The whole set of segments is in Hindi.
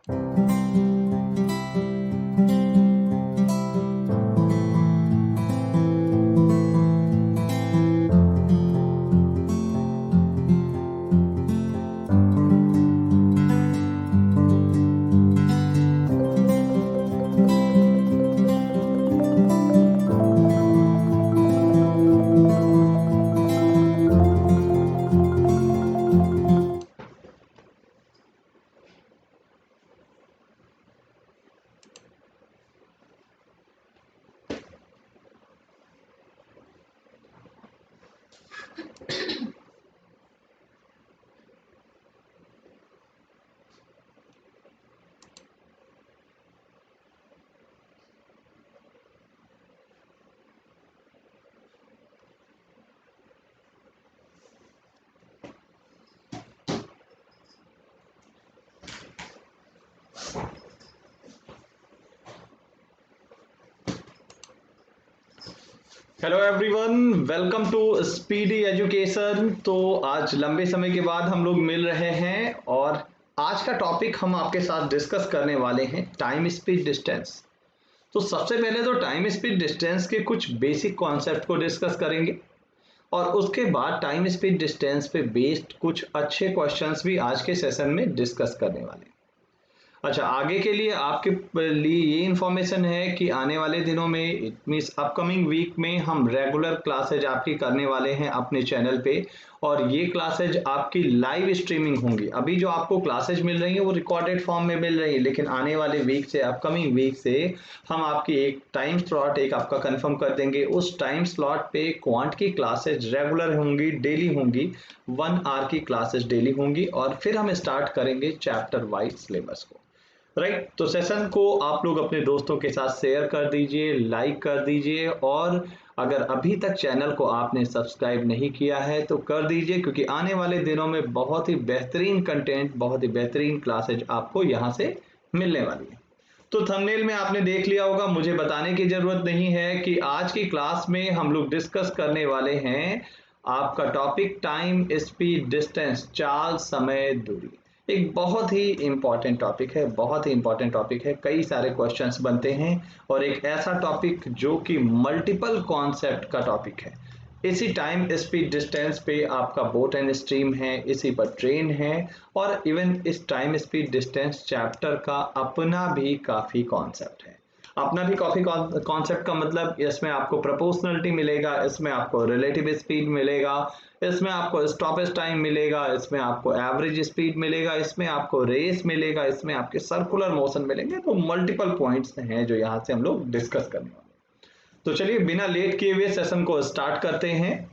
Hello everyone, welcome to speedy education. तो आज लंबे समय के बाद हम लोग मिल रहे हैं और आज का टॉपिक हम आपके साथ डिस्कस करने वाले हैं टाइम स्पीड डिस्टेंस। तो सबसे पहले तो टाइम स्पीड डिस्टेंस के कुछ बेसिक कॉन्सेप्ट को डिस्कस करेंगे और उसके बाद टाइम स्पीड डिस्टेंस पे बेस्ड कुछ अच्छे क्वेश्चंस भी आज के सेशन में डिस्कस करने वाले हैं। अच्छा, आगे के लिए आपके लिए ये इन्फॉर्मेशन है कि आने वाले दिनों में इट मीन्स अपकमिंग वीक में हम रेगुलर क्लासेज आपकी करने वाले हैं अपने चैनल पे और ये क्लासेज आपकी लाइव स्ट्रीमिंग होंगी। अभी जो आपको क्लासेज मिल रही हैं वो रिकॉर्डेड फॉर्म में मिल रही है, लेकिन आने वाले वीक से अपकमिंग वीक से हम आपकी एक टाइम स्लॉट एक आपका कंफर्म कर देंगे। उस टाइम स्लॉट पे क्वांट की क्लासेज रेगुलर होंगी, डेली होंगी, 1 आवर की क्लासेज डेली होंगी और फिर हम स्टार्ट करेंगे चैप्टर वाइज सिलेबस को। राइट, तो सेशन को आप लोग अपने दोस्तों के साथ शेयर कर दीजिए, लाइक कर दीजिए और अगर अभी तक चैनल को आपने सब्सक्राइब नहीं किया है तो कर दीजिए, क्योंकि आने वाले दिनों में बहुत ही बेहतरीन कंटेंट, बहुत ही बेहतरीन क्लासेज आपको यहाँ से मिलने वाली है। तो थंबनेल में आपने देख लिया होगा, मुझे बताने की जरूरत नहीं है कि आज की क्लास में हम लोग डिस्कस करने वाले हैं आपका टॉपिक टाइम स्पीड डिस्टेंस, चाल, समय, दूरी। एक बहुत ही इंपॉर्टेंट टॉपिक है, बहुत ही इंपॉर्टेंट टॉपिक है, कई सारे क्वेश्चंस बनते हैं और एक ऐसा टॉपिक जो कि मल्टीपल कॉन्सेप्ट का टॉपिक है। इसी टाइम स्पीड डिस्टेंस पे आपका बोट एंड स्ट्रीम है, इसी पर ट्रेन है और इवन इस टाइम स्पीड डिस्टेंस चैप्टर का अपना भी काफ़ी कॉन्सेप्ट है। अपना भी काफ़ी कॉन्सेप्ट का मतलब इसमें आपको प्रोपोर्शनलिटी मिलेगा, इसमें आपको रिलेटिव स्पीड मिलेगा, इसमें आपको स्टॉपेज टाइम मिलेगा, इसमें आपको एवरेज स्पीड मिलेगा, इसमें आपको रेस मिलेगा, इसमें आपके सर्कुलर मोशन मिलेंगे। तो मल्टीपल पॉइंट्स हैं जो यहाँ से हम लोग डिस्कस करने वाले हैं। तो चलिए बिना लेट किए हुए सेशन को स्टार्ट करते हैं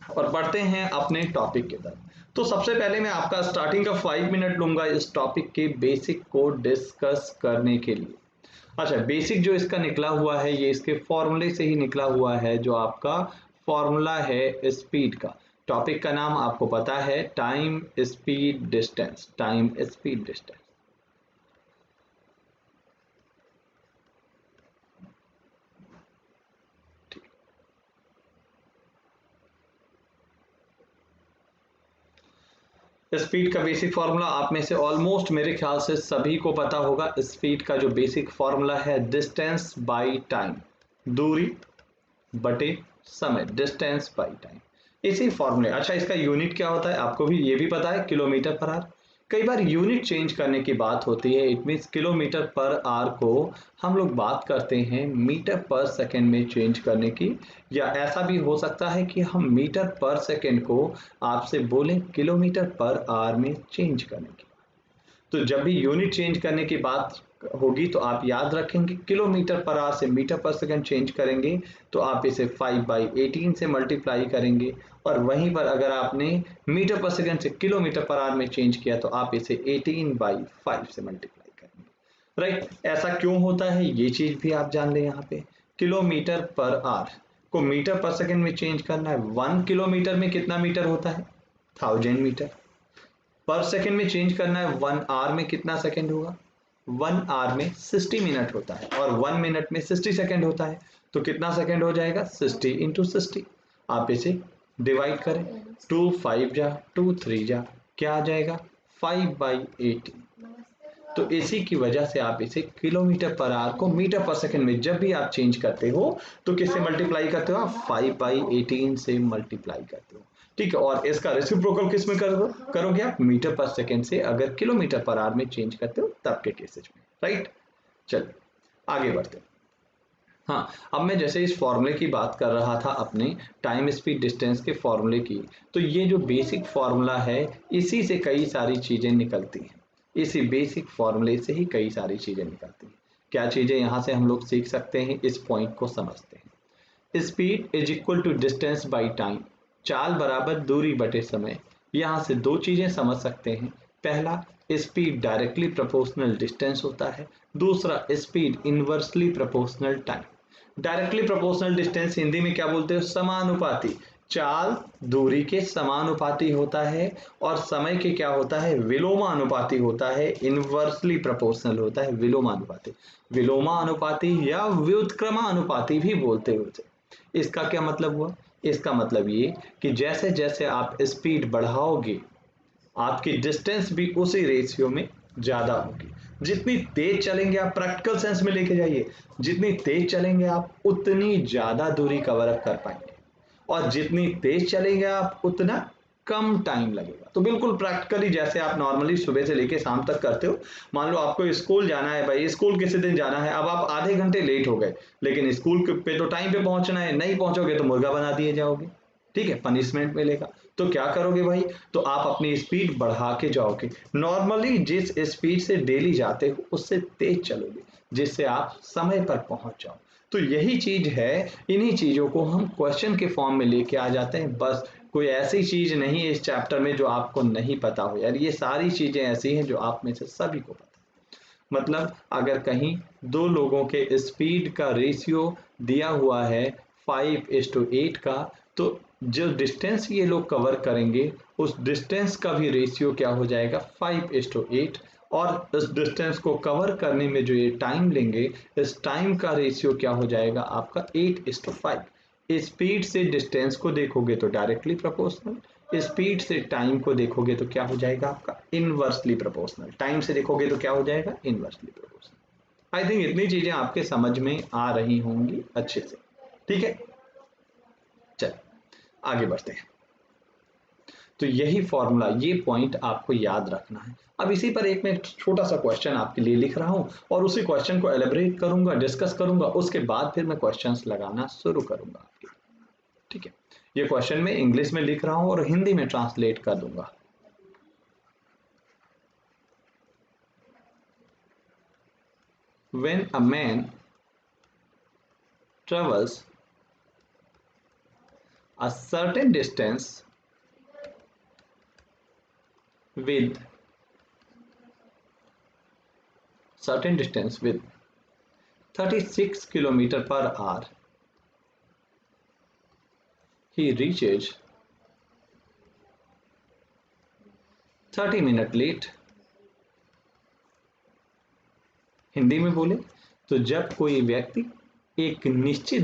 और बढ़ते हैं अपने टॉपिक की तरफ। तो सबसे पहले मैं आपका स्टार्टिंग का 5 मिनट लूंगा इस टॉपिक के बेसिक को डिस्कस करने के लिए। अच्छा, बेसिक जो इसका निकला हुआ है ये इसके फॉर्मूले से ही निकला हुआ है, जो आपका फॉर्मूला है स्पीड का। टॉपिक का नाम आपको पता है, time speed distance, time speed distance. Speed का बेसिक फार्मूला आप में से ऑलमोस्ट मेरे ख्याल से सभी को पता होगा। स्पीड का जो बेसिक फार्मूला है, डिस्टेंस बाय टाइम, दूरी बटे समय, डिस्टेंस बाय टाइम, इसी फॉर्मूले। अच्छा, इसका यूनिट क्या होता है आपको भी ये भी पता है, किलोमीटर पर आवर। कई बार यूनिट चेंज करने की बात होती है, it means kilometre per our को हम लोग बात करते हैं मीटर पर सेकेंड में चेंज करने की, या ऐसा भी हो सकता है कि हम मीटर पर सेकेंड को आपसे बोलें किलोमीटर पर आवर में चेंज करने की। तो जब भी यूनिट चेंज करने की बात होगी तो आप याद रखेंगे किलोमीटर पर आवर से मीटर पर सेकंड चेंज करेंगे तो आप इसे 5/18 से मल्टीप्लाई करेंगे, और वहीं पर अगर आपने मीटर पर सेकंड से किलोमीटर पर आवर में चेंज किया तो आप इसे 18/5 से मल्टीप्लाई करेंगे। राइट, ऐसा क्यों होता है ये चीज भी आप जान लें। यहाँ पे किलोमीटर पर आवर को मीटर पर सेकंड में चेंज करना है। 1 किलोमीटर में कितना मीटर होता है? 1000 मीटर। पर सेकंड में चेंज करना है 1 आवर में कितना सेकंड होगा? 1 आवर में 60 मिनट होता है और 1 मिनट में 60 सेकंड होता है। तो कितना सेकंड हो जाएगा? 60 × 60। आप इसे डिवाइड करें, 2 5 जा 2 3 जा, क्या आ जाएगा? 5/18। तो इसी की वजह से आप इसे किलोमीटर पर आवर को मीटर पर सेकंड में जब भी आप चेंज करते हो तो किससे मल्टीप्लाई करते हो आप 5/18 से मल्टीप्लाई करते हो। ठीक है, और इसका रेसिप्रोकल किस में करोगे आप मीटर पर सेकंड से, अगर किलोमीटर पर आवर में चेंज करते हो तब के केसेस में, राइट। चलिए आगे बढ़ते हैं। हाँ, अब मैं जैसे इस फॉर्मूले की बात कर रहा था अपने टाइम स्पीड डिस्टेंस के फॉर्मूले की, तो ये जो बेसिक फॉर्मूला है इसी से कई सारी चीज़ें निकलती हैं, इसी बेसिक फॉर्मूले से ही कई सारी चीज़ें निकलती हैं। क्या चीज़ें यहाँ से हम लोग सीख सकते हैं, इस पॉइंट को समझते हैं। Speed is equal to distance by time, चाल बराबर दूरी बटे समय। यहाँ से दो चीज़ें समझ सकते हैं। पहला, स्पीड डायरेक्टली प्रोपोर्शनल डिस्टेंस होता है, दूसरा speed inversely proportional time. Directly proportional distance Hindi में क्या बोलते हो, समानुपाती। चाल दूरी के समानुपाती होता है और समय के क्या होता है, विलोमानुपाती होता है। इनवर्सली प्रोपोर्शनल होता है विलोमानुपाती, विलोमानुपाती या व्युत्क्रमानुपाती भी बोलते हो। इसका क्या मतलब हुआ, इसका मतलब ये कि जैसे जैसे आप स्पीड बढ़ाओगे आपकी डिस्टेंस भी उसी रेशियो में ज़्यादा होगी। जितनी तेज चलेंगे आप, प्रैक्टिकल सेंस में लेके जाइए, जितनी तेज चलेंगे आप उतनी ज़्यादा दूरी कवर अप कर पाएंगे, और जितनी तेज चलेंगे आप उतना कम टाइम लगेगा। तो बिल्कुल प्रैक्टिकली जैसे आप नॉर्मली सुबह से लेके शाम तक करते हो। मान लो आपको स्कूल जाना है, भाई स्कूल किसी दिन जाना है, अब आप आधे घंटे लेट हो गए, लेकिन स्कूल पे तो टाइम पे पहुंचना है, नहीं पहुंचोगे तो मुर्गा बना दिए जाओगे, ठीक है, पनिशमेंट मिलेगा। तो क्या करोगे भाई, तो आप अपनी स्पीड बढ़ा के जाओगे। नॉर्मली जिस स्पीड से डेली जाते हो उससे तेज चलोगे, जिससे आप समय पर पहुंच जाओ। तो यही चीज है, इन्हीं चीजों को हम क्वेश्चन के फॉर्म में लेके आ जाते हैं। बस कोई ऐसी चीज नहीं है इस चैप्टर में जो आपको नहीं पता हो यार, ये सारी चीजें ऐसी हैं जो आप में से सभी को पता है। मतलब अगर कहीं दो लोगों के स्पीड का रेशियो दिया हुआ है 5:8 का, तो जो डिस्टेंस ये लोग कवर करेंगे उस डिस्टेंस का भी रेशियो क्या हो जाएगा 5:8, और इस डिस्टेंस को कवर करने में जो ये टाइम लेंगे इस टाइम का रेशियो क्या हो जाएगा आपका 8:5। स्पीड से डिस्टेंस को देखोगे तो डायरेक्टली प्रोपोर्शनल, स्पीड से टाइम को देखोगे तो क्या हो जाएगा आपका इनवर्सली प्रोपोर्शनल, टाइम से देखोगे तो क्या हो जाएगा इनवर्सली प्रोपोर्शनल। आई थिंक इतनी चीजें आपके समझ में आ रही होंगी अच्छे से, ठीक है। चल आगे बढ़ते हैं। तो यही फॉर्मूला, ये पॉइंट आपको याद रखना है। अब इसी पर एक मैं छोटा सा क्वेश्चन आपके लिए लिख रहा हूं और उसी क्वेश्चन को एलेबरेट करूंगा, डिस्कस करूंगा, उसके बाद फिर मैं क्वेश्चंस लगाना शुरू करूंगा आपके, ठीक है। ये क्वेश्चन मैं इंग्लिश में लिख रहा हूं और हिंदी में ट्रांसलेट कर दूंगा। When a man travels a certain distance with 36 kilometer per hour, he reaches 30 minutes late। Hindi में बोले तो जब कोई व्यक्ति एक निश्चित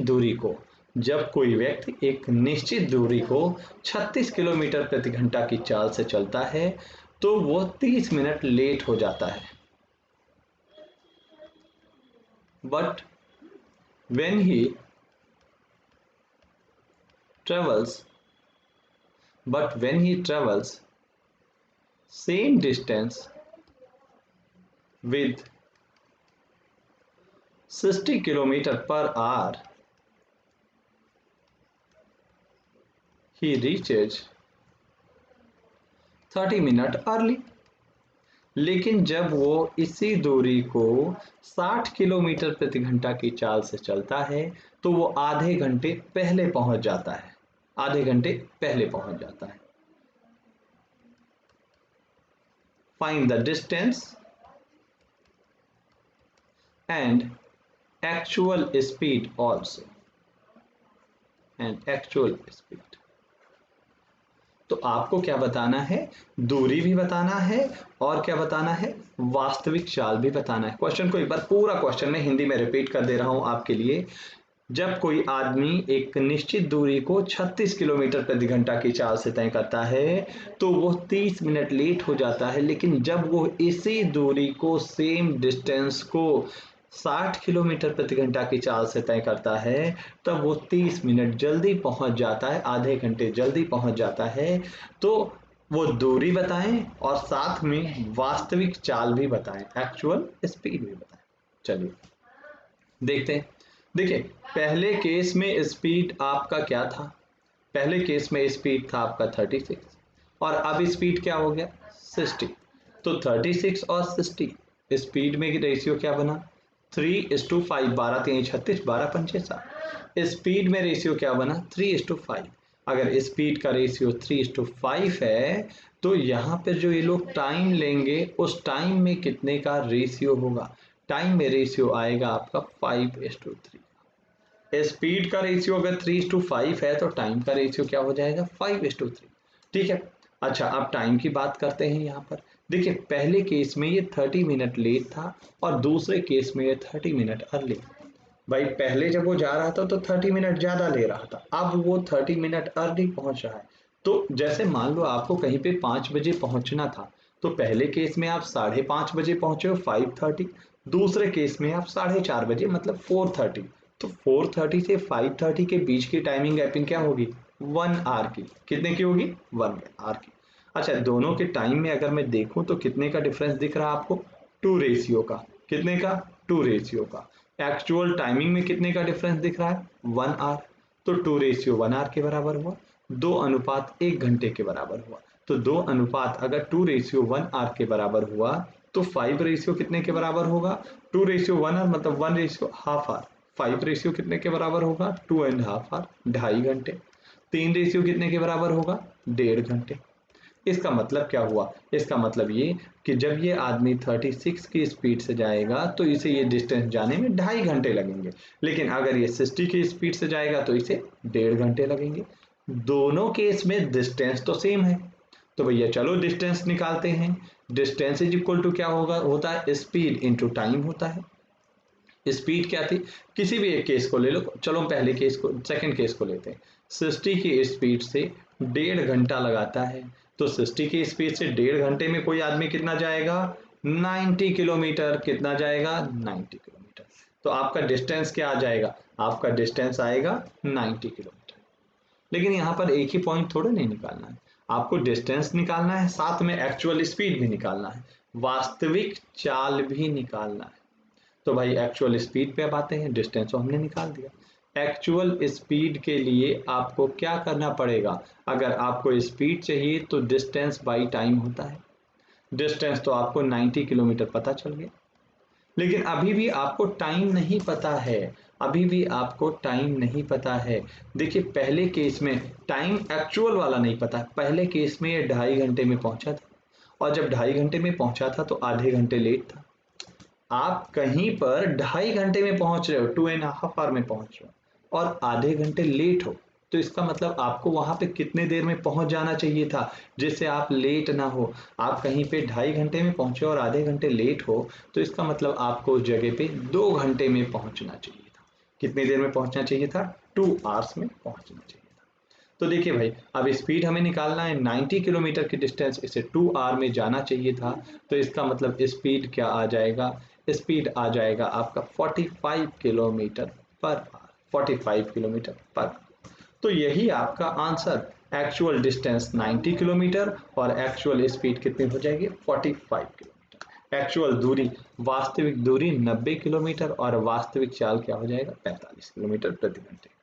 दूरी को 36 किलोमीटर प्रति घंटा की चाल से चलता है तो वो 30 मिनट लेट हो जाता है। But when he travels same distance with 60 kilometer per hour, he reaches 30 minute early. लेकिन जब वो इसी दूरी को 60 किलोमीटर प्रति घंटा की चाल से चलता है तो वो आधे घंटे पहले पहुंच जाता है, find the distance and actual speed also, तो आपको क्या बताना है, दूरी भी बताना है और क्या बताना है, वास्तविक चाल भी बताना है। क्वेश्चन को एक बार पूरा क्वेश्चन में हिंदी में रिपीट कर दे रहा हूं आपके लिए। जब कोई आदमी एक निश्चित दूरी को 36 किलोमीटर प्रति घंटा की चाल से तय करता है तो वो 30 मिनट लेट हो जाता है, लेकिन जब वो इसी दूरी को सेम डिस्टेंस को 60 किलोमीटर प्रति घंटा की चाल से तय करता है तब वो 30 मिनट जल्दी पहुंच जाता है, आधे घंटे जल्दी पहुंच जाता है। तो वो दूरी बताएं और साथ में वास्तविक चाल भी बताएं, एक्चुअल स्पीड भी बताएं। चलिए देखते हैं। देखिए पहले केस में स्पीड आपका क्या था, पहले केस में स्पीड था आपका 36 और अब स्पीड क्या हो गया 60। तो 36 और 60 स्पीड में रेशियो क्या बना 3:5, 12 3 36, 12 5 7। स्पीड में रेशियो क्या बना 3:5। अगर स्पीड का रेशियो 3:5 है तो यहाँ पर जो ये लोग टाइम लेंगे उस टाइम में कितने का रेशियो होगा, टाइम में रेशियो आएगा आपका 5:3। स्पीड का रेशियो अगर 3:5 है तो टाइम का रेशियो क्या हो जाएगा 5:3। ठीक है। अच्छा अब टाइम की बात करते हैं यहाँ पर। देखिए पहले केस में ये 30 मिनट लेट था और दूसरे केस में ये 30 मिनट अर्ली। भाई पहले जब वो जा रहा था तो 30 मिनट ज्यादा ले रहा था, अब वो 30 मिनट अर्ली पहुंच रहा है। तो जैसे मान लो आपको कहीं पे 5 बजे पहुंचना था तो पहले केस में आप 5:30 बजे पहुंचे हो 5:30, दूसरे केस में आप 4:30 बजे मतलब 4:30। तो 4:30 से 5:30 के बीच की टाइमिंग गैपिंग क्या होगी 1 आवर की। कितने की होगी 1 आवर की। अच्छा दोनों के टाइम में अगर मैं देखूं तो कितने का डिफरेंस दिख रहा है आपको 2 रेशियो का। कितने का 2 रेशियो का। एक्चुअल टाइमिंग में कितने का डिफरेंस दिख रहा है 1 आवर। तो 2 रेशियो 1 आवर के बराबर हुआ, 2:1 घंटे के बराबर हुआ। तो 2 अनुपात अगर 2 रेशियो 1 आवर के बराबर हुआ तो 5 रेशियो कितने के बराबर होगा 2 रेशियो 1 आवर मतलब 1 रेशियो हाफ आवर। 5 रेशियो कितने के बराबर होगा 2.5 आवर, 2.5 घंटे। 3 रेशियो कितने के बराबर होगा 1.5 घंटे। इसका मतलब क्या हुआ, इसका मतलब ये कि जब ये आदमी 36 की स्पीड से जाएगा तो इसे ये डिस्टेंस जाने में 2.5 घंटे लगेंगे, लेकिन अगर ये 60 की स्पीड से जाएगा तो इसे 1.5 घंटे लगेंगे। दोनों केस में डिस्टेंस तो सेम है, तो भैया चलो डिस्टेंस निकालते हैं। डिस्टेंस इज इक्वल टू क्या होगा होता है स्पीड इंटू टाइम होता है। स्पीड क्या थी, किसी भी एक केस को ले लो, चलो पहले केस को सेकंड केस को लेते हैं। 60 की स्पीड से 1.5 घंटा लगाता है, तो 60 की स्पीड से 1.5 घंटे में कोई आदमी कितना जाएगा 90 किलोमीटर। कितना जाएगा 90 किलोमीटर। तो आपका डिस्टेंस क्या आ जाएगा, आपका डिस्टेंस आएगा 90 किलोमीटर। लेकिन यहाँ पर एक ही पॉइंट थोड़ा नहीं निकालना है, आपको डिस्टेंस निकालना है, साथ में एक्चुअल स्पीड भी निकालना है, वास्तविक चाल भी निकालना है। तो भाई एक्चुअल स्पीड पे अब आते हैं, डिस्टेंस तो हमने निकाल दिया। एक्चुअल स्पीड के लिए आपको क्या करना पड़ेगा, अगर आपको स्पीड चाहिए तो डिस्टेंस बाई टाइम होता है। डिस्टेंस तो आपको 90 किलोमीटर पता चल गया, लेकिन अभी भी आपको टाइम नहीं पता है, अभी भी आपको टाइम नहीं पता है। देखिए पहले केस में टाइम एक्चुअल वाला नहीं पता, पहले केस में ये 2.5 घंटे में पहुंचा था और जब 2.5 घंटे में पहुंचा था तो आधे घंटे लेट था। आप कहीं पर 2.5 घंटे में पहुंच रहे हो, 2.5 आवर में पहुंच रहे हो और आधे घंटे लेट हो, तो इसका मतलब आपको वहां पे कितने देर में पहुंच जाना चाहिए था जिससे आप लेट ना हो। आप कहीं पे 2.5 घंटे में पहुंचे और आधे घंटे लेट हो, तो इसका मतलब आपको उस जगह पे 2 घंटे में पहुंचना चाहिए था। कितनी देर में पहुंचना चाहिए था 2 आवर्स में पहुंचना चाहिए था। तो देखिए भाई अब स्पीड हमें निकालना है, 90 किलोमीटर की डिस्टेंस इसे 2 आवर में जाना चाहिए था, तो इसका मतलब स्पीड क्या आ जाएगा, स्पीड आ जाएगा आपका 45 किलोमीटर पर आवर, 45 किलोमीटर पर। तो यही आपका आंसर, एक्चुअल डिस्टेंस 90 किलोमीटर और एक्चुअल स्पीड कितनी हो जाएगी 45 किलोमीटर। एक्चुअल दूरी, वास्तविक दूरी 90 किलोमीटर और वास्तविक चाल क्या हो जाएगा 45 किलोमीटर प्रति घंटे।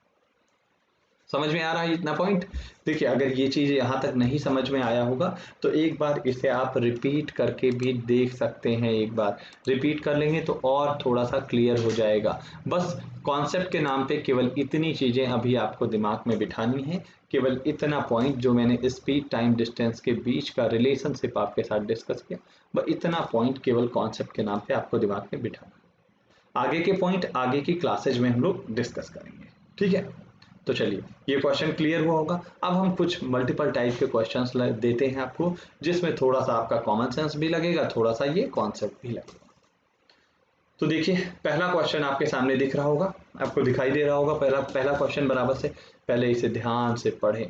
समझ में आ रहा है इतना पॉइंट। देखिए अगर ये चीज यहाँ तक नहीं समझ में आया होगा तो एक बार इसे आप रिपीट करके भी देख सकते हैं, एक बार रिपीट कर लेंगे तो और थोड़ा सा क्लियर हो जाएगा। बस कॉन्सेप्ट के नाम पे केवल इतनी चीजें अभी आपको दिमाग में बिठानी है, केवल इतना पॉइंट जो मैंने स्पीड टाइम डिस्टेंस के बीच का रिलेशनशिप आपके साथ डिस्कस किया, बस इतना पॉइंट केवल कॉन्सेप्ट के नाम पे आपको दिमाग में बिठाना। आगे के पॉइंट आगे की क्लासेज में हम लोग डिस्कस करेंगे, ठीक है। तो चलिए ये क्वेश्चन क्लियर हुआ होगा। अब हम कुछ मल्टीपल टाइप के क्वेश्चंस देते हैं आपको, जिसमें थोड़ा सा आपका कॉमन सेंस भी लगेगा, थोड़ा सा ये कॉन्सेप्ट भी लगेगा। तो देखिए पहला क्वेश्चन आपके सामने दिख रहा होगा, आपको दिखाई दे रहा होगा। पहला क्वेश्चन बराबर से पहले इसे ध्यान से पढ़ें।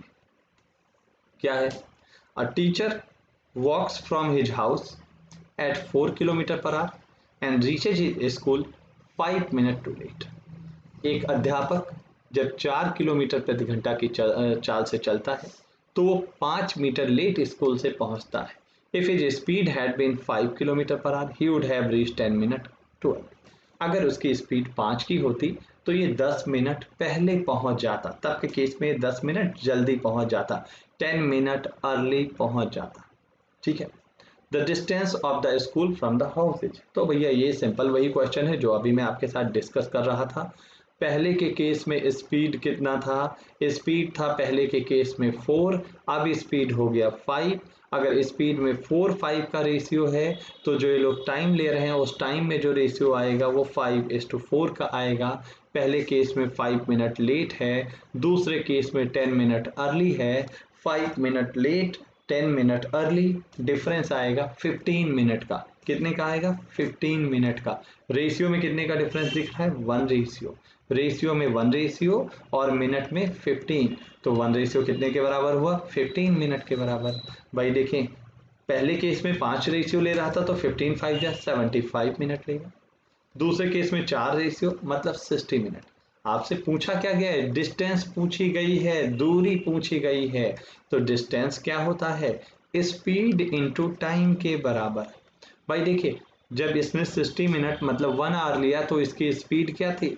क्या है? A teacher walks from his house at 4 kilometre per hour and reaches his school 5 minute too late. एक अध्यापक जब 4 किलोमीटर प्रति घंटा की चाल से चलता है तो वो 5 मीटर लेट स्कूल से पहुंचता है। If his speed had been 5 kilometre per hour he would have reached 10 minute too early. अगर उसकी स्पीड 5 की होती तो ये 10 मिनट पहले पहुंच जाता, तब के केस में 10 मिनट जल्दी पहुंच जाता, 10 मिनट अर्ली पहुंच जाता। ठीक है। The distance of the school from the house is, तो भैया ये सिंपल वही क्वेश्चन है जो अभी मैं आपके साथ डिस्कस कर रहा था। पहले के केस में स्पीड कितना था? स्पीड था पहले के केस में 4, अब स्पीड हो गया 5। अगर स्पीड में 4-5 का रेशियो है तो जो ये लोग टाइम ले रहे हैं उस टाइम में जो रेशियो आएगा वो 5:4 का आएगा। पहले केस में 5 मिनट लेट है, दूसरे केस में 10 मिनट अर्ली है। 5 minute late 10 minute early, difference आएगा 15 मिनट का। कितने का आएगा? 15 मिनट का। रेशियो में कितने का डिफरेंस दिख रहा है? 1 रेशियो। रेशियो में 1 रेशियो और मिनट में 15, तो 1 रेशियो कितने के बराबर हुआ? 15 मिनट के बराबर। भाई देखें पहले केस में 5 रेशियो ले रहा था तो 15 5 या 75 मिनट लेगा। दूसरे केस में 4 रेशियो मतलब 60 मिनट। आपसे पूछा क्या गया है? डिस्टेंस पूछी गई है, दूरी पूछी गई है। तो डिस्टेंस क्या होता है? स्पीड इनटू टाइम के बराबर। भाई देखिए जब इसने 60 मिनट मतलब 1 आवर लिया तो इसकी स्पीड क्या थी?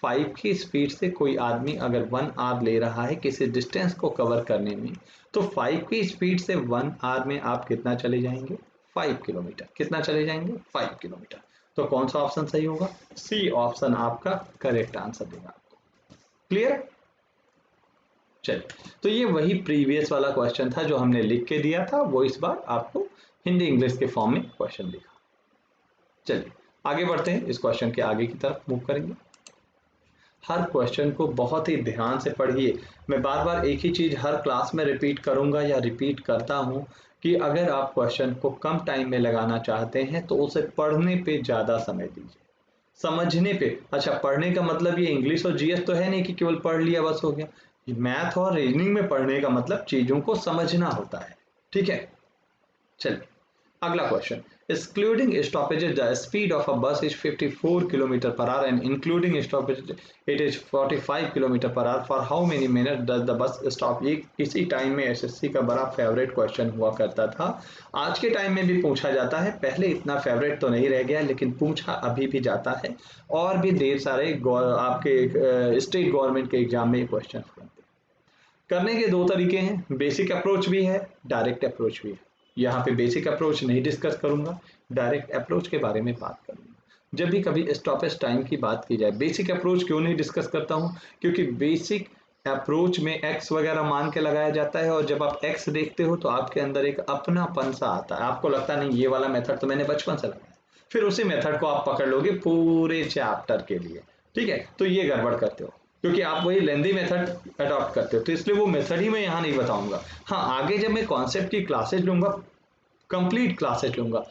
5 की स्पीड से कोई आदमी अगर 1 आवर ले रहा है किसी डिस्टेंस को कवर करने में, तो 5 की स्पीड से 1 आवर में आप कितना चले जाएंगे? 5 किलोमीटर। कितना चले जाएंगे? 5 किलोमीटर। तो कौन सा ऑप्शन सही होगा? सी ऑप्शन आपका करेक्ट आंसर देगा आपको। क्लियर है? चलिए, तो ये वही प्रीवियस वाला क्वेश्चन था जो हमने लिख के दिया था, वो इस बार आपको हिंदी इंग्लिश के फॉर्म में क्वेश्चन दिखा। चलिए आगे बढ़ते हैं, इस क्वेश्चन के आगे की तरफ मूव करेंगे। हर क्वेश्चन को बहुत ही ध्यान से पढ़िए। मैं बार बार एक ही चीज हर क्लास में रिपीट करूंगा या रिपीट करता हूं कि अगर आप क्वेश्चन को कम टाइम में लगाना चाहते हैं तो उसे पढ़ने पे ज्यादा समय दीजिए, समझने पे। अच्छा, पढ़ने का मतलब ये इंग्लिश और जीएस तो है नहीं कि केवल पढ़ लिया बस हो गया। मैथ और रीजनिंग में पढ़ने का मतलब चीजों को समझना होता है। ठीक है, चलिए अगला question. Excluding stoppages, the speed of a bus is 54 km per hour and including stoppages, it is 45 km per hour. For how many minutes does the bus stop? ये किसी टाइम में एसएससी का बड़ा फेवरेट क्वेश्चन हुआ करता था। आज के टाइम में भी पूछा जाता है, पहले इतना फेवरेट तो नहीं रह गया लेकिन पूछा अभी भी जाता है। और भी ढेर सारे आपके स्टेट गवर्नमेंट के एग्जाम में ये क्वेश्चन बनते हैं। करने के दो तरीके हैं, बेसिक अप्रोच भी है, डायरेक्ट अप्रोच भी है। यहाँ पे बेसिक अप्रोच नहीं डिस्कस करूंगा, डायरेक्ट अप्रोच के बारे में बात करूंगा। जब भी कभी स्टॉपेज टाइम की बात की जाए, बेसिक अप्रोच क्यों नहीं डिस्कस करता हूँ? क्योंकि बेसिक अप्रोच में एक्स वगैरह मान के लगाया जाता है और जब आप एक्स देखते हो तो आपके अंदर एक अपनापन सा आता है, आपको लगता नहीं ये वाला मेथड तो मैंने बचपन से लगाया, फिर उसी मेथड को आप पकड़ लोगे पूरे चैप्टर के लिए। ठीक है, तो ये गड़बड़ करते हो क्योंकि आप वही लेंदी मेथड अडॉप्ट करते हो, तो इसलिए वो मेथड ही मैं यहाँ नहीं बताऊंगा। हाँ, आगे जब मैं कॉन्सेप्ट की क्लासेज लूंगा, कंप्लीट क्लासेज लूंगा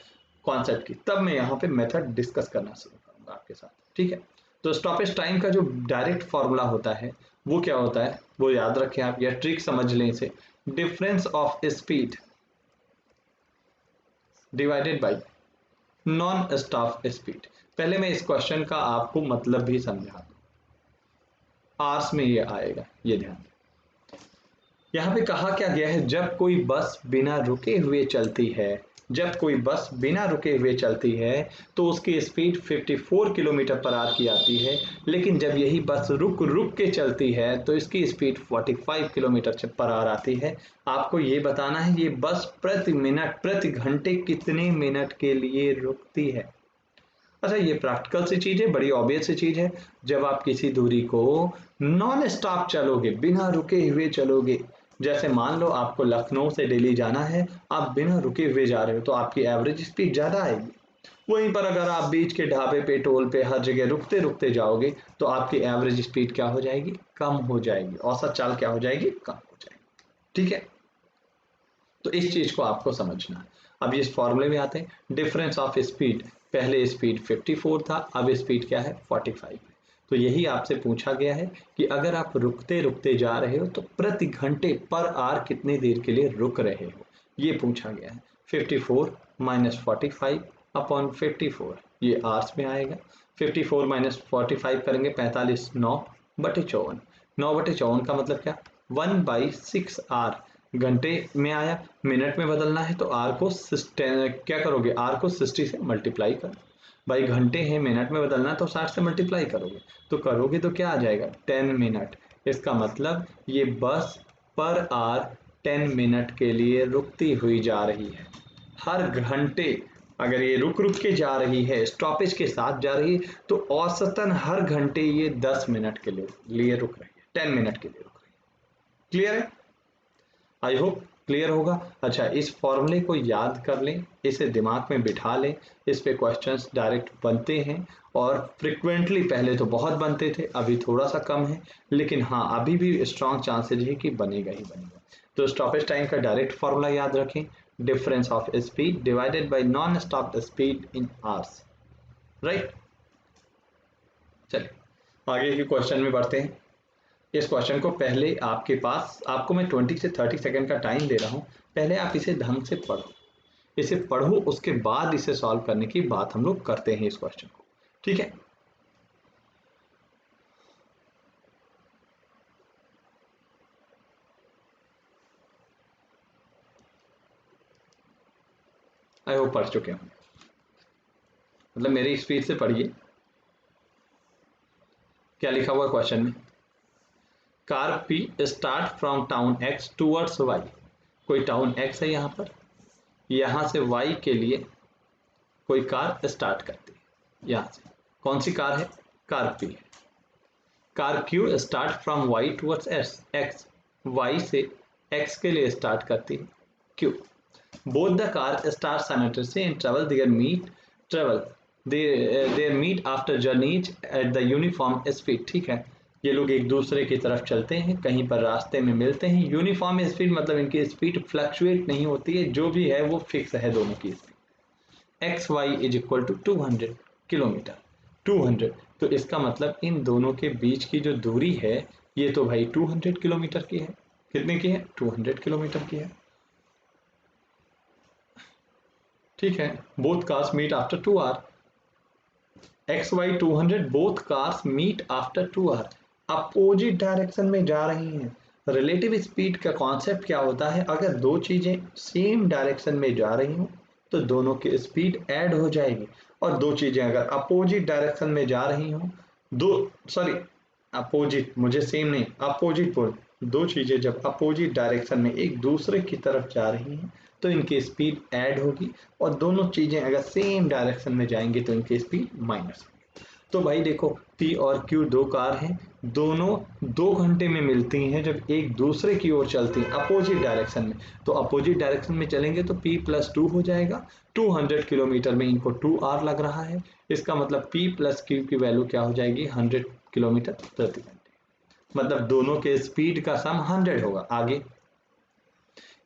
कॉन्सेप्ट की, तब मैं यहाँ पे मेथड डिस्कस करना शुरू करूंगा आपके साथ। ठीक है, तो स्टॉपेज टाइम का जो डायरेक्ट फॉर्मूला होता है वो क्या होता है, वो याद रखें आप, या ट्रिक समझ लें इसे। Difference of speed divided by non stop speed. पहले मैं इस क्वेश्चन का आपको मतलब भी समझा दूं, आर्स में ये आएगा, ये ध्यान। यहाँ पे कहा क्या गया है, जब कोई बस बिना रुके हुए चलती है, जब कोई बस बिना रुके हुए चलती है तो उसकी स्पीड 54 किलोमीटर पर आवर की आती है, लेकिन जब यही बस रुक रुक के चलती है तो इसकी स्पीड 45 किलोमीटर पर आवर आती है। आपको ये बताना है ये बस प्रति मिनट प्रति घंटे कितने मिनट के लिए रुकती है। अच्छा, ये प्रैक्टिकल सी चीज है, बड़ी ऑब्वियस सी चीज है। जब आप किसी दूरी को नॉन स्टॉप चलोगे, बिना रुके हुए चलोगे, जैसे मान लो आपको लखनऊ से दिल्ली जाना है, आप बिना रुके हुए जा रहे हो तो आपकी एवरेज स्पीड ज्यादा आएगी। वहीं पर अगर आप बीच के ढाबे पे, टोल पे, हर जगह रुकते रुकते जाओगे तो आपकी एवरेज स्पीड क्या हो जाएगी? कम हो जाएगी। औसत चाल क्या हो जाएगी? कम हो जाएगी। ठीक है, तो इस चीज को आपको समझना है। अब इस फॉर्मूले में आते हैं, डिफरेंस ऑफ स्पीड पहले स्पीड 54 था, अब स्पीड क्या है 45 है। तो यही आपसे पूछा गया है कि अगर आप रुकते रुकते जा रहे हो तो प्रति घंटे पर आवर कितनी देर के लिए रुक रहे हो, ये पूछा गया है। 54 माइनस 45 अपॉन 54, ये आवर्स में आएगा। 54 माइनस 45 करेंगे 45, 9/54, 9/54 का मतलब क्या 1/6 आवर। घंटे में आया, मिनट में बदलना है तो आर को क्या करोगे, आर को 60 से मल्टीप्लाई कर। भाई घंटे हैं, मिनट में बदलना तो 60 से मल्टीप्लाई करोगे, तो करोगे तो क्या आ जाएगा 10 मिनट। इसका मतलब ये बस पर आवर 10 मिनट के लिए रुकती हुई जा रही है। हर घंटे अगर ये रुक रुक के जा रही है, स्टॉपेज के साथ जा रही है, तो औसतन हर घंटे ये 10 मिनट के लिए रुक रही है, 10 मिनट के लिए रुक रही है। क्लियर है? आई होप क्लियर होगा। अच्छा, इस फॉर्मूले को याद कर लें, इसे दिमाग में बिठा लें, इस पे क्वेश्चंस डायरेक्ट बनते हैं और फ्रिक्वेंटली पहले तो बहुत बनते थे, अभी थोड़ा सा कम है, लेकिन हाँ अभी भी स्ट्रॉन्ग चांसेज है कि बनेगा ही बनेगा। तो स्टॉपेज टाइम का डायरेक्ट फॉर्मूला याद रखें, difference of speed divided by non stop speed in hours, right. चलिए आगे के क्वेश्चन में बढ़ते हैं। इस क्वेश्चन को पहले आपको मैं 20 से 30 सेकंड का टाइम दे रहा हूं, पहले आप इसे ढंग से पढ़ो, इसे पढ़ो, उसके बाद इसे सॉल्व करने की बात हम लोग करते हैं इस क्वेश्चन को, ठीक है। आई होप पढ़ चुके होंगे, मतलब मेरी स्पीड से पढ़िए। क्या लिखा हुआ क्वेश्चन में, car P start from town X towards Y. कोई टाउन एक्स है यहाँ पर, यहाँ से वाई के लिए कोई कार स्टार्ट करती है, यहाँ से कौन सी कार है, कार पी है। Car Q start from Y towards X, Y से एक्स के लिए स्टार्ट करती है Q. Both the car start simultaneously and their meet after journeys at the uniform speed. ठीक है, ये लोग एक दूसरे की तरफ चलते हैं, कहीं पर रास्ते में मिलते हैं। यूनिफॉर्म स्पीड मतलब इनकी स्पीड फ्लक्चुएट नहीं होती है, जो भी है वो फिक्स है दोनों की speed. X Y is equal to 200 kilometre, 200, तो इसका मतलब इन दोनों के बीच की जो दूरी है ये तो भाई 200 किलोमीटर की है। कितने की है, 200 किलोमीटर की है, ठीक है। Both cars meet after 2 hour, X Y 200, both cars meet after 2 hour, opposite direction में जा रही हैं। रिलेटिव स्पीड का कॉन्सेप्ट क्या होता है, अगर दो चीजें सेम डायरेक्शन में जा रही हो तो दोनों की स्पीड ऐड हो जाएगी, और दो चीजें अगर अपोजिट डायरेक्शन में जा रही हो, अपोजिट, मुझे सेम नहीं, अपोजिट बोल, दो चीजें जब अपोजिट डायरेक्शन में एक दूसरे की तरफ जा रही हैं तो इनकी स्पीड ऐड होगी, और दोनों चीजें अगर सेम डायरेक्शन में जाएंगी तो इनकी स्पीड माइनस होगी। तो भाई देखो, पी और क्यू दो कार हैं, दोनों 2 घंटे में मिलती हैं जब एक दूसरे की ओर चलती हैं अपोजिट डायरेक्शन में। तो अपोजिट डायरेक्शन में चलेंगे तो P + 2 हो जाएगा, 200 किलोमीटर में इनको 2 आवर लग रहा है, इसका मतलब P + Q की वैल्यू क्या हो जाएगी, 100 किलोमीटर प्रति घंटे, मतलब दोनों के स्पीड का सम 100 होगा। आगे,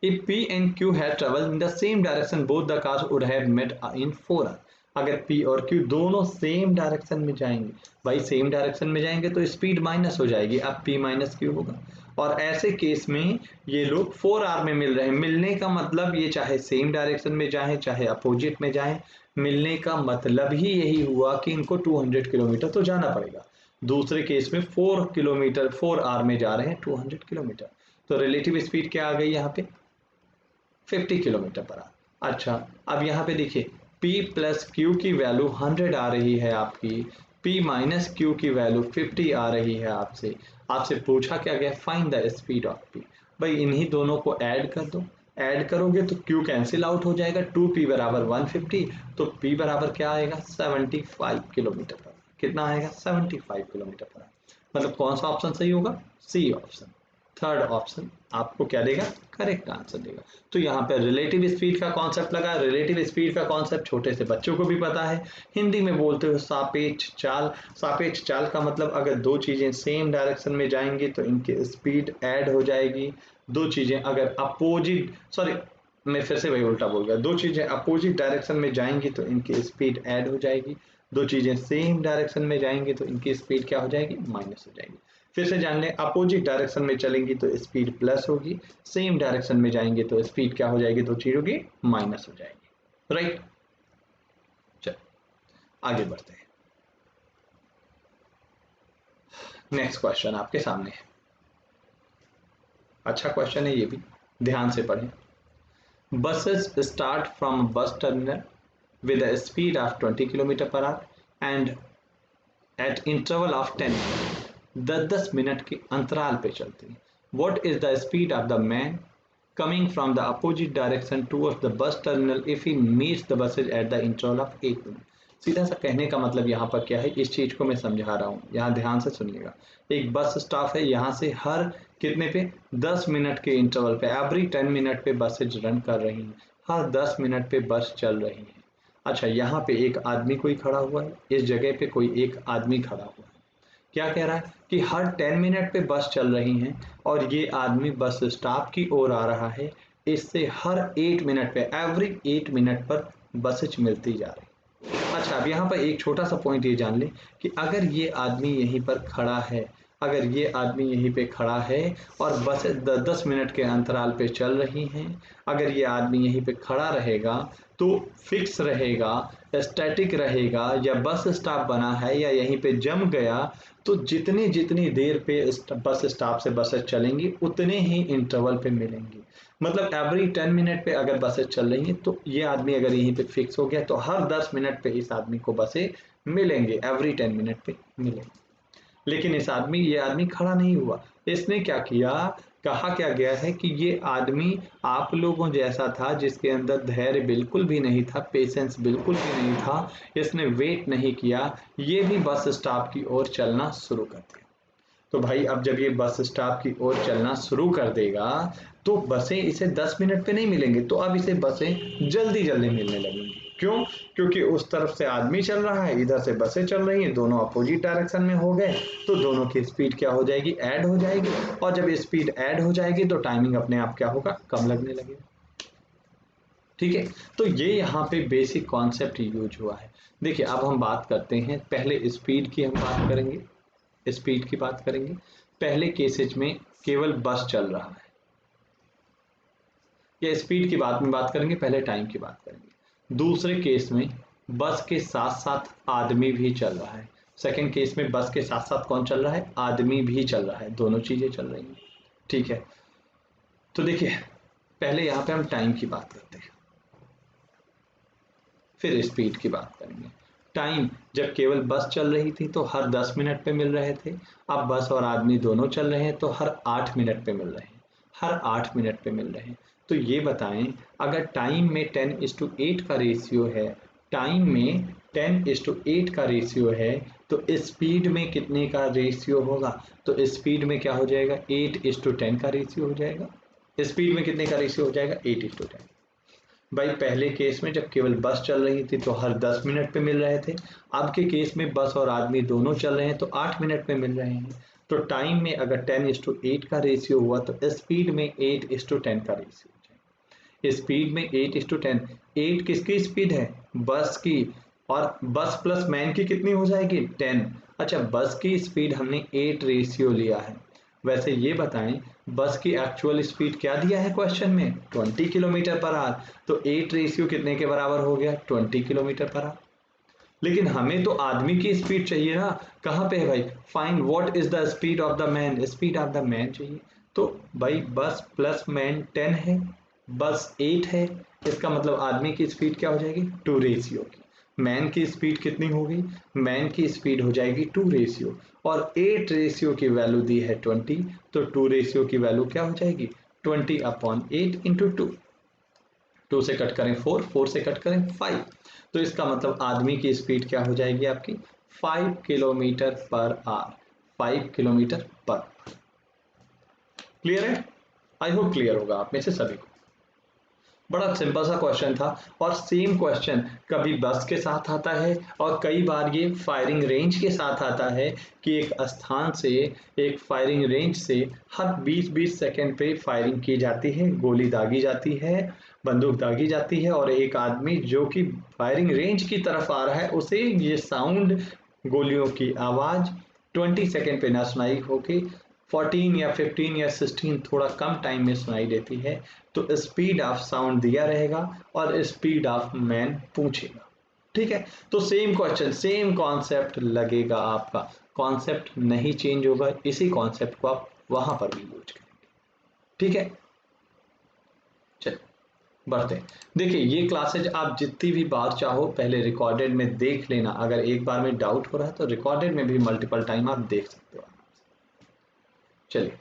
if P and Q had traveled in the same direction both the cars would have met in 4 hours। अगर P और Q दोनों सेम डायरेक्शन में जाएंगे, भाई सेम डायरेक्शन में जाएंगे तो स्पीड माइनस हो जाएगी, अब P - Q होगा, और ऐसे केस में ये लोग 4 आवर में मिल रहे हैं। मिलने का मतलब ये चाहे सेम डायरेक्शन में जाएं चाहे अपोजिट में जाएं, मिलने का मतलब ही यही हुआ कि इनको 200 किलोमीटर तो जाना पड़ेगा। दूसरे केस में 4 आवर में जा रहे हैं 200 किलोमीटर, तो रिलेटिव स्पीड क्या आ गई यहाँ पे, 50 किलोमीटर पर आवर। अच्छा, अब यहाँ पे देखिए P + Q की वैल्यू 100 आ रही है आपकी, P - Q की वैल्यू 50 आ रही है आपसे पूछा क्या गया, find the speed of P। भाई इन्हीं दोनों को ऐड कर दो, ऐड करोगे तो Q कैंसिल आउट हो जाएगा, 2P = 150, तो P बराबर क्या आएगा 75 किलोमीटर पर। कितना आएगा 75 किलोमीटर पर। मतलब कौन सा ऑप्शन सही होगा, सी ऑप्शन, थर्ड ऑप्शन आपको क्या देगा, करेक्ट आंसर देगा। तो यहाँ पे रिलेटिव स्पीड का कॉन्सेप्ट लगा। रिलेटिव स्पीड का कॉन्सेप्ट छोटे से बच्चों को भी पता है, हिंदी में बोलते हो सापेक्ष चाल। सापेक्ष चाल का मतलब अगर दो चीजें सेम डायरेक्शन में जाएंगी तो इनकी स्पीड ऐड हो जाएगी। दो चीजें अगर मैं फिर से वही उल्टा बोल गया, दो चीजें अपोजिट डायरेक्शन में जाएंगी तो इनकी स्पीड ऐड हो जाएगी, दो चीजें सेम डायरेक्शन में जाएंगी तो इनकी स्पीड क्या हो जाएगी, माइनस हो जाएगी। फिर से जान लें, अपोजिट डायरेक्शन में चलेंगी तो स्पीड प्लस होगी, सेम डायरेक्शन में जाएंगे तो स्पीड क्या हो जाएगी, दो चीजों की माइनस हो जाएगी। राइट, चल आगे बढ़ते हैं। नेक्स्ट क्वेश्चन आपके सामने है, अच्छा क्वेश्चन है ये भी, ध्यान से पढ़ें। Buses start from a bus terminal with a speed of 20 km per hour and at interval of 10 minutes, 10 minute के अंतराल पे चलती हैं। What is the speed of the man coming from the opposite direction towards the bus terminal if he meets the buses at the interval of 8 minutes? सीधा सा कहने का मतलब यहाँ पर क्या है, इस चीज को मैं समझा रहा हूँ, यहाँ ध्यान से सुनिएगा। एक बस स्टॉप है, यहाँ से हर कितने पे, 10 मिनट के इंटरवल पे, एवरी 10 मिनट पे बसेज रन कर रही हैं, हर 10 मिनट पे बस चल रही है। अच्छा, यहाँ पे एक आदमी कोई खड़ा हुआ है, इस जगह पे कोई एक आदमी खड़ा हुआ है, क्या कह रहा है कि हर 10 मिनट पे बस चल रही हैं और ये आदमी बस स्टॉप की ओर आ रहा है, इससे हर 8 मिनट पे, एवरी 8 मिनट पर बसेज मिलती जा रही। अच्छा, अब यहाँ पर एक छोटा सा पॉइंट ये जान लें कि अगर ये आदमी यहीं पर खड़ा है, अगर ये आदमी यहीं पे खड़ा है और बस 10 मिनट के अंतराल पे चल रही हैं, अगर ये आदमी यहीं पे खड़ा रहेगा तो फिक्स रहेगा, स्टैटिक रहेगा, या बस स्टॉप बना है या यहीं पे जम गया, तो जितनी जितनी देर पे बस स्टॉप से बसेस चलेंगी उतने ही इंटरवल पे मिलेंगी। मतलब एवरी 10 मिनट पे अगर बसेस चल रही हैं तो ये आदमी अगर यहीं पे फिक्स हो गया तो हर 10 मिनट पे इस आदमी को बसें मिलेंगे, एवरी 10 मिनट पे मिलेंगे। लेकिन ये आदमी खड़ा नहीं हुआ, इसने क्या किया, कहा क्या गया है कि ये आदमी आप लोगों जैसा था जिसके अंदर धैर्य बिल्कुल भी नहीं था, पेशेंस बिल्कुल भी नहीं था, इसने वेट नहीं किया, ये भी बस स्टॉप की ओर चलना शुरू कर दिया। तो भाई अब जब ये बस स्टॉप की ओर चलना शुरू कर देगा तो बसें इसे 10 मिनट पे नहीं मिलेंगे, तो अब इसे बसें जल्दी जल्दी मिलने लगेंगी। क्यों? क्योंकि उस तरफ से आदमी चल रहा है, इधर से बसें चल रही हैं, दोनों अपोजिट डायरेक्शन में हो गए, तो दोनों की स्पीड क्या हो जाएगी, ऐड हो जाएगी, और जब स्पीड ऐड हो जाएगी तो टाइमिंग अपने आप क्या होगा, कम लगने लगेगा। ठीक है, तो ये यहाँ पे बेसिक कॉन्सेप्ट यूज हुआ है। देखिए अब हम बात करते हैं, पहले स्पीड की हम बात करेंगे, स्पीड की बात करेंगे। पहले केसेज में केवल बस चल रहा है, या स्पीड की बात में बात करेंगे, पहले टाइम की बात करेंगे। दूसरे केस में बस के साथ साथ आदमी भी चल रहा है, सेकंड केस में बस के साथ साथ कौन चल रहा है, आदमी भी चल रहा है, दोनों चीजें चल रही हैं। ठीक है, तो देखिए पहले यहाँ पे हम टाइम की बात करते हैं, फिर स्पीड की बात करेंगे। टाइम, जब केवल बस चल रही थी तो हर 10 मिनट पे मिल रहे थे, अब बस और आदमी दोनों चल रहे हैं तो हर 8 मिनट पे मिल रहे हैं, हर 8 मिनट पे मिल रहे हैं। तो ये बताएं, अगर टाइम में 10:8 का रेशियो है, टाइम में 10:8 का रेशियो है, तो स्पीड में कितने का रेशियो होगा, तो स्पीड में क्या हो जाएगा, 8:10 का रेशियो हो जाएगा। स्पीड में कितने का रेशियो हो जाएगा, 8:10। भाई पहले केस में जब केवल बस चल रही थी तो हर 10 मिनट पे मिल रहे थे, अब के केस में बस और आदमी दोनों चल रहे हैं तो 8 मिनट पे मिल रहे हैं। तो टाइम में अगर 10:8 का रेशियो हुआ तो स्पीड में 8:10 का रेशियो हो जाएगा। स्पीड में 8:10, 8 किसकी स्पीड है, बस की, और बस प्लस मैन की कितनी हो जाएगी, 10। अच्छा, बस की स्पीड हमने 8 रेशियो लिया है, वैसे ये बताएं बस की एक्चुअल स्पीड क्या दिया है क्वेश्चन में, 20 किलोमीटर पर आवर, तो 8 रेशियो कितने के बराबर हो गया, 20 किलोमीटर पर आवर। लेकिन हमें तो आदमी की स्पीड चाहिए ना, कहाँ पे है भाई, find what is the speed of the man, speed of the man चाहिए। तो भाई बस प्लस मैन 10 है, बस 8 है, इसका मतलब आदमी की स्पीड क्या हो जाएगी, 2 रेशियो की। मैन की स्पीड कितनी होगी, मैन की स्पीड हो जाएगी 2 रेशियो, और 8 रेशियो की वैल्यू दी है 20, तो 2 रेशियो की वैल्यू क्या हो जाएगी, 20/8 इंटू 2, 2 से कट करें 4, 4 से कट करें 5, तो इसका मतलब आदमी की स्पीड क्या हो जाएगी आपकी, 5 किलोमीटर पर आवर, 5 किलोमीटर पर। क्लियर है, आई होप क्लियर होगा आप में से सभी को। बड़ा सिंपल सा क्वेश्चन था, और सेम क्वेश्चन कभी बस के साथ आता है और कई बार ये फायरिंग रेंज के साथ आता है, कि एक स्थान से, एक फायरिंग रेंज से हर 20-20 सेकेंड पे फायरिंग की जाती है, गोली दागी जाती है, बंदूक दागी जाती है और एक आदमी जो कि फायरिंग रेंज की तरफ आ रहा है उसे ये साउंड, गोलियों की आवाज 20 सेकेंड पे ना सुनाई होके 14 या 15 या 16 थोड़ा कम टाइम में सुनाई देती है, तो स्पीड ऑफ साउंड दिया रहेगा और स्पीड ऑफ मैन पूछेगा। ठीक है, तो सेम क्वेश्चन सेम कॉन्सेप्ट लगेगा, आपका कॉन्सेप्ट नहीं चेंज होगा, इसी कॉन्सेप्ट को आप वहां पर भी यूज करेंगे। ठीक है, चलिए बढ़ते हैं। देखिए ये क्लासेज आप जितनी भी बार चाहो पहले रिकॉर्डेड में देख लेना, अगर एक बार में डाउट हो रहा है तो रिकॉर्डेड में भी मल्टीपल टाइम आप देख सकते हो। चलिए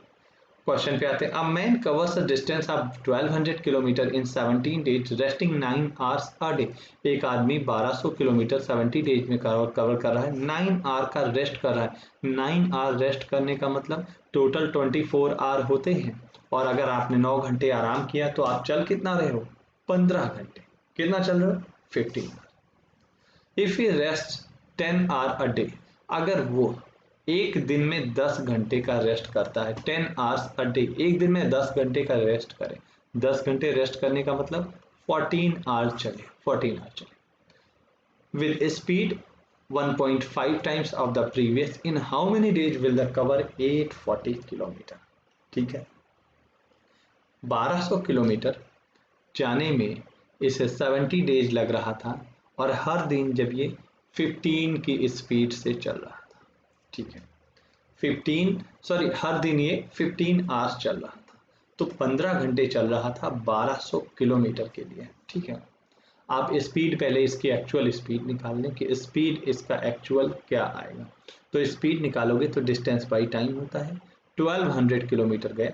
क्वेश्चन पे आते हैं। A man covers a distance of 1200 kilometre in 17 days resting 9 hours a day. एक आदमी 1200 किलोमीटर 70 डेज में कवर कर रहा है, 9 आवर का रेस्ट कर रहा है। 9 आवर रेस्ट करने का मतलब टोटल 24 आवर होते हैं, और अगर आपने 9 घंटे आराम किया तो आप चल कितना रहे हो, 15 घंटे। कितना चल रहे हो, 15 hour. If he rest 10 hour a day, अगर वो एक दिन में 10 घंटे का रेस्ट करता है, 10 आवर्स अ डे, एक दिन में 10 घंटे का रेस्ट करे, 10 घंटे रेस्ट करने का मतलब 14 आवर चले, 14 आवर चले with speed 1.5 times of the previous, in how many days will the cover 840 kilometre. ठीक है, 1200 किलोमीटर जाने में इसे 70 डेज लग रहा था, और हर दिन जब ये 15 की स्पीड से चल रहा था। ठीक है, 15 सॉरी हर दिन ये 15 आवर्स चल रहा था, तो 15 घंटे चल रहा था 1200 किलोमीटर के लिए। ठीक है, आप स्पीड पहले इसकी एक्चुअल स्पीड निकाल लें कि स्पीड इसका एक्चुअल क्या आएगा। तो स्पीड निकालोगे तो डिस्टेंस बाई टाइम होता है, 1200 किलोमीटर गया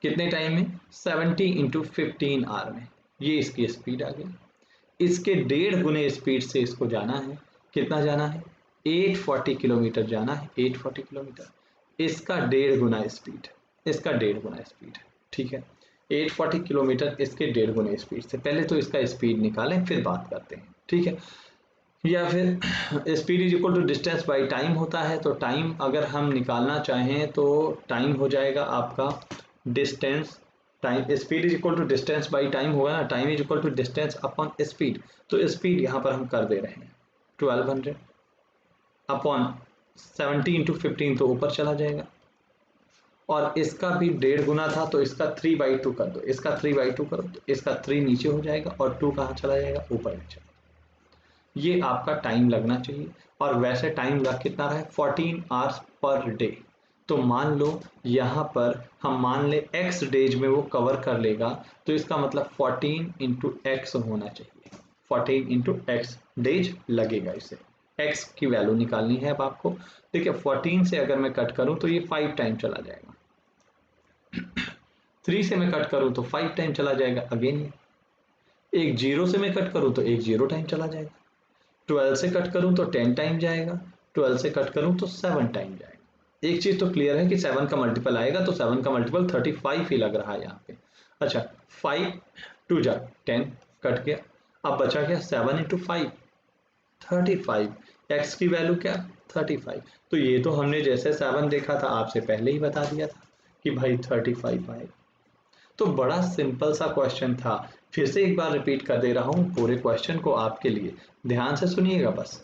कितने टाइम में, 70 इंटू 15 आवर में, ये इसकी स्पीड आ गई। इसके 1.5 गुने स्पीड से इसको जाना है, कितना जाना है, 840 किलोमीटर जाना है, 840 किलोमीटर। इसका 1.5 गुना स्पीड, इसका 1.5 गुना स्पीड है। ठीक है, 840 किलोमीटर इसके 1.5 गुना स्पीड से, पहले तो इसका स्पीड निकालें फिर बात करते हैं। ठीक है, या फिर speed is equal to distance by time होता है, तो टाइम अगर हम निकालना चाहें तो टाइम हो जाएगा आपका distance, time speed is equal to distance by time होगा ना, time is equal to distance upon speed. तो स्पीड यहाँ पर हम कर दे रहे हैं 1200 अपॉन 70 इंटू 15, तो ऊपर चला जाएगा, और इसका भी 1.5 गुना था तो इसका 3/2 कर दो, इसका 3/2 करो तो इसका 3 नीचे हो जाएगा और 2 कहाँ चला जाएगा, ऊपर में चला। ये आपका टाइम लगना चाहिए, और वैसे टाइम लग कितना रहा है, 14 आवर्स पर डे। तो मान लो यहाँ पर हम मान ले x डेज में वो कवर कर लेगा, तो इसका मतलब 14 इंटू एक्स होना चाहिए, 14 इंटू एक्स डेज लगेगा इसे। x की वैल्यू निकालनी है अब आपको। देखिए 14 से अगर मैं कट करूं तो ये 5 टाइम चला जाएगा, 3 से मैं कट करूं तो 5 टाइम चला जाएगा, अगेन एक 0 से मैं कट करूं तो एक 0 टाइम चला जाएगा, 12 से कट करूं तो 10 टाइम जाएगा, 12 से कट करूं तो 7 टाइम जाएगा। एक चीज तो क्लियर है कि 7 का मल्टीपल आएगा, तो 7 का मल्टीपल 35 ही लग रहा है यहाँ पे। अच्छा 5 2 जा 10 कट गया, अब बचा क्या 7 इंटू 5 35, एक्स की वैल्यू क्या 35। तो ये तो हमने जैसे 7 देखा था आपसे पहले ही बता दिया था कि भाई 35 आएगा। तो बड़ा सिंपल सा क्वेश्चन था, फिर से एक बार रिपीट कर दे रहा हूँ पूरे क्वेश्चन को आपके लिए, ध्यान से सुनिएगा बस।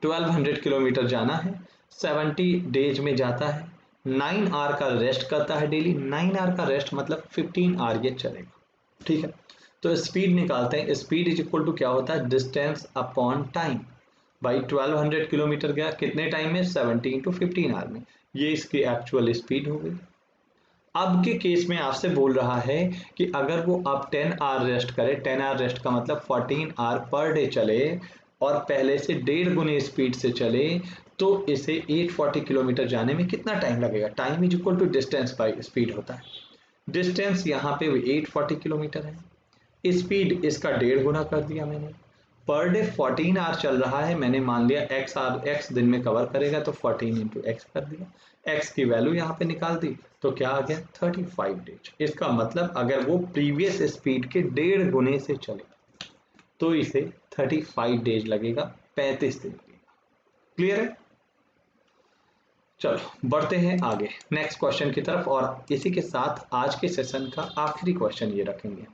1200 किलोमीटर जाना है, 70 डेज में जाता है, 9 आवर का रेस्ट करता है डेली, 9 आवर का रेस्ट मतलब 15 आवर ये चलेगा। ठीक है, तो स्पीड निकालते हैं। स्पीड इज इक्वल टू क्या होता है, डिस्टेंस अपॉन टाइम। भाई 1200 किलोमीटर गया कितने टाइम में, 70 इंटू 15 आवर में, ये इसकी एक्चुअल स्पीड हो गई। अब के केस में आपसे बोल रहा है कि अगर वो आप 10 आवर रेस्ट करे, 10 आवर रेस्ट का मतलब 14 आवर पर डे चले, और पहले से 1.5 गुने स्पीड से चले, तो इसे 840 किलोमीटर जाने में कितना टाइम लगेगा। Time is equal to distance by speed होता है, डिस्टेंस यहाँ पे 840 किलोमीटर है, स्पीड इसका 1.5 गुना कर दिया मैंने, पर डे 14 आवर चल रहा है, मैंने मान लिया एक्स दिन में कवर करेगा तो 14 इंटू एक्स कर दिया, एक्स की वैल्यू यहाँ पे निकाल दी, तो क्या आ गया 35 डेज। इसका मतलब अगर वो प्रीवियस स्पीड के 1.5 गुने से चलेगा तो इसे 35 डेज लगेगा, 35 दिन लगेगा। क्लियर है, चलो बढ़ते हैं आगे नेक्स्ट क्वेश्चन की तरफ, और इसी के साथ आज के सेशन का आखिरी क्वेश्चन ये रखेंगे।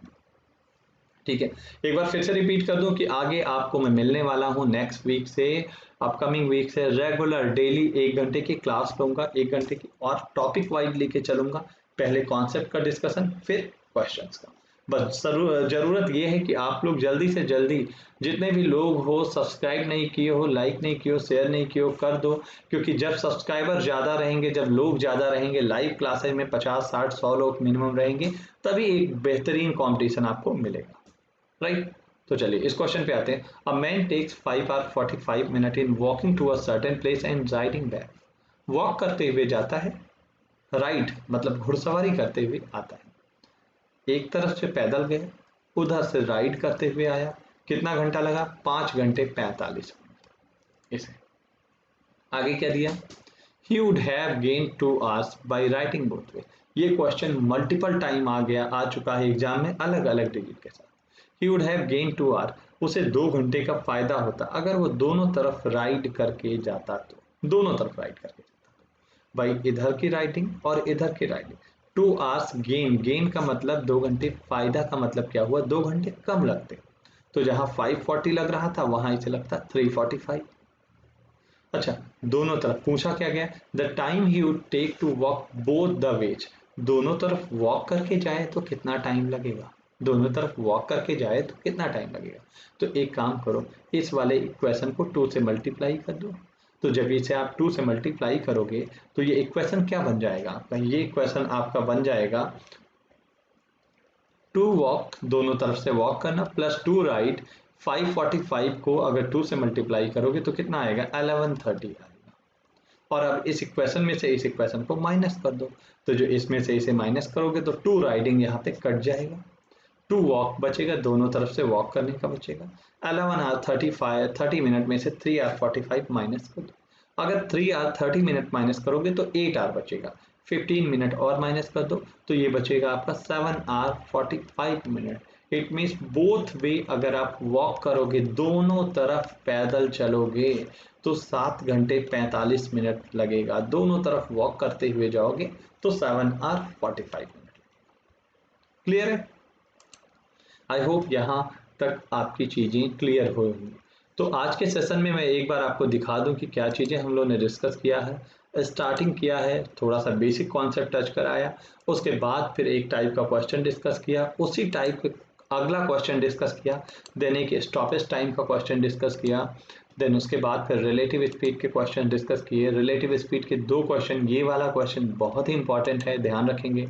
ठीक है, एक बार फिर से रिपीट कर दूं कि आगे आपको मैं मिलने वाला हूं नेक्स्ट वीक से, अपकमिंग वीक से रेगुलर डेली 1 घंटे की क्लास लूंगा, 1 घंटे की, और टॉपिक वाइज लेके चलूंगा। पहले कॉन्सेप्ट का डिस्कशन, फिर क्वेश्चंस का। बस जरूरत ये है कि आप लोग जल्दी से जल्दी, जितने भी लोग हो, सब्सक्राइब नहीं किए हो, लाइक नहीं किए हो, शेयर नहीं किए हो, कर दो। क्योंकि जब सब्सक्राइबर ज़्यादा रहेंगे, जब लोग ज़्यादा रहेंगे, लाइव क्लासेज में 50, 60, 100 लोग मिनिमम रहेंगे, तभी एक बेहतरीन कॉम्पिटिशन आपको मिलेगा। राइट, तो चलिए इस क्वेश्चन पे आते हैं। A man takes 5 hours 45 minutes in walking to a certain place and riding back. Walk करते हुए जाता है, राइड मतलब घुड़सवारी करते हुए आता है। एक तरफ से पैदल गया, उधर से राइड करते हुए आया। कितना घंटा लगा? 5 घंटे 45 मिनट। इसे आगे क्या दिया? ही would have gain 2 hours by writing both way. ये क्वेश्चन मल्टीपल टाइम आ चुका है एग्जाम में अलग अलग डिजिट के साथ। ही वुड हैव गेन 2 hours, उसे 2 घंटे का फायदा होता अगर वो दोनों तरफ राइड करके जाता तो। दोनों तरफ राइड करके जाता तो भाई, इधर की राइडिंग और इधर की राइडिंग। 2 hours गेन, गेन का मतलब 2 घंटे, फायदा का मतलब क्या हुआ? 2 घंटे कम लगते। तो जहां 540 लग रहा था वहां इसे लगता 345। अच्छा, दोनों तरफ पूछा क्या गया? The time he would take to walk both the ways. दोनों तरफ वॉक करके जाए तो कितना टाइम लगेगा? दोनों तरफ वॉक करके जाए तो कितना टाइम लगेगा? तो एक काम करो, इस वाले इक्वेशन को 2 से मल्टीप्लाई कर दो। तो जब इसे आप 2 से मल्टीप्लाई करोगे तो ये इक्वेशन क्या बन जाएगा आपका? ये इक्वेशन आपका बन जाएगा 2 वॉक, दोनों तरफ से वॉक करना, प्लस 2 राइड। 545 को अगर 2 से मल्टीप्लाई करोगे तो कितना आएगा? 1130 आएगा। और अब इस इक्वेशन में से इस इक्वेशन को माइनस कर दो। तो जो इसमें से इसे माइनस करोगे तो 2 राइडिंग यहाँ पे कट जाएगा, 2 वॉक बचेगा, दोनों तरफ से वॉक करने का बचेगा। 11 आवर 30 मिनट में से 3 आवर 45 माइनस कर दो। अगर 3 आवर 30 मिनट माइनस करोगे तो 8 आवर बचेगा। 15 मिनट और माइनस कर दो तो ये बचेगा आपका 7 hour 45 minute. It means both way, अगर आप वॉक करोगे, दोनों तरफ पैदल चलोगे, तो 7 घंटे 45 मिनट लगेगा। दोनों तरफ वॉक करते हुए जाओगे तो 7 आवर 45 मिनट। क्लियर है? आई होप यहाँ तक आपकी चीज़ें क्लियर हो होंगी। तो आज के सेशन में मैं एक बार आपको दिखा दूं कि क्या चीज़ें हम लोगों ने डिस्कस किया है। स्टार्टिंग किया है, थोड़ा सा बेसिक कॉन्सेप्ट टच कराया, उसके बाद फिर एक टाइप का क्वेश्चन डिस्कस किया, उसी टाइप का अगला क्वेश्चन डिस्कस किया, देन एक स्टॉपेज टाइम का क्वेश्चन डिस्कस किया, देन उसके बाद फिर रिलेटिव स्पीड के क्वेश्चन डिस्कस किए। रिलेटिव स्पीड के 2 क्वेश्चन, ये वाला क्वेश्चन बहुत ही इंपॉर्टेंट है, ध्यान रखेंगे।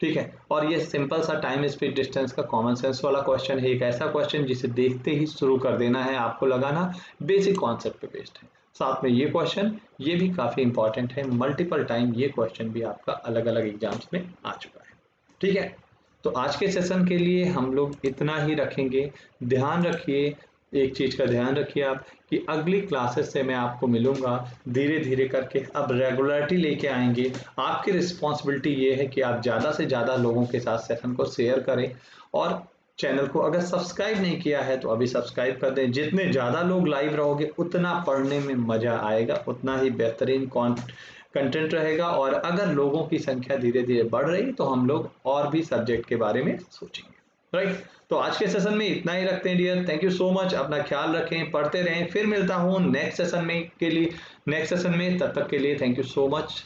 ठीक है, और ये सिंपल सा टाइम स्पीड डिस्टेंस का कॉमन सेंस वाला क्वेश्चन है, एक ऐसा क्वेश्चन जिसे देखते ही शुरू कर देना है, आपको लगाना बेसिक कॉन्सेप्ट पे बेस्ड है। साथ में ये क्वेश्चन, ये भी काफ़ी इंपॉर्टेंट है, मल्टीपल टाइम ये क्वेश्चन भी आपका अलग अलग एग्जाम्स में आ चुका है। ठीक है, तो आज के सेशन के लिए हम लोग इतना ही रखेंगे। ध्यान रखिए, एक चीज़ का ध्यान रखिए आप, कि अगली क्लासेस से मैं आपको मिलूंगा धीरे धीरे करके। अब रेगुलरिटी लेके आएंगे। आपकी रिस्पॉन्सिबिलिटी ये है कि आप ज़्यादा से ज़्यादा लोगों के साथ सेशन को शेयर करें, और चैनल को अगर सब्सक्राइब नहीं किया है तो अभी सब्सक्राइब कर दें। जितने ज़्यादा लोग लाइव रहोगे उतना पढ़ने में मज़ा आएगा, उतना ही बेहतरीन कंटेंट रहेगा। और अगर लोगों की संख्या धीरे धीरे बढ़ रही तो हम लोग और भी सब्जेक्ट के बारे में सोचेंगे। राइट, तो आज के सेशन में इतना ही रखते हैं dear. Thank you so much, अपना ख्याल रखें, पढ़ते रहें। फिर मिलता हूँ नेक्स्ट सेशन में, तब तक के लिए थैंक यू सो मच।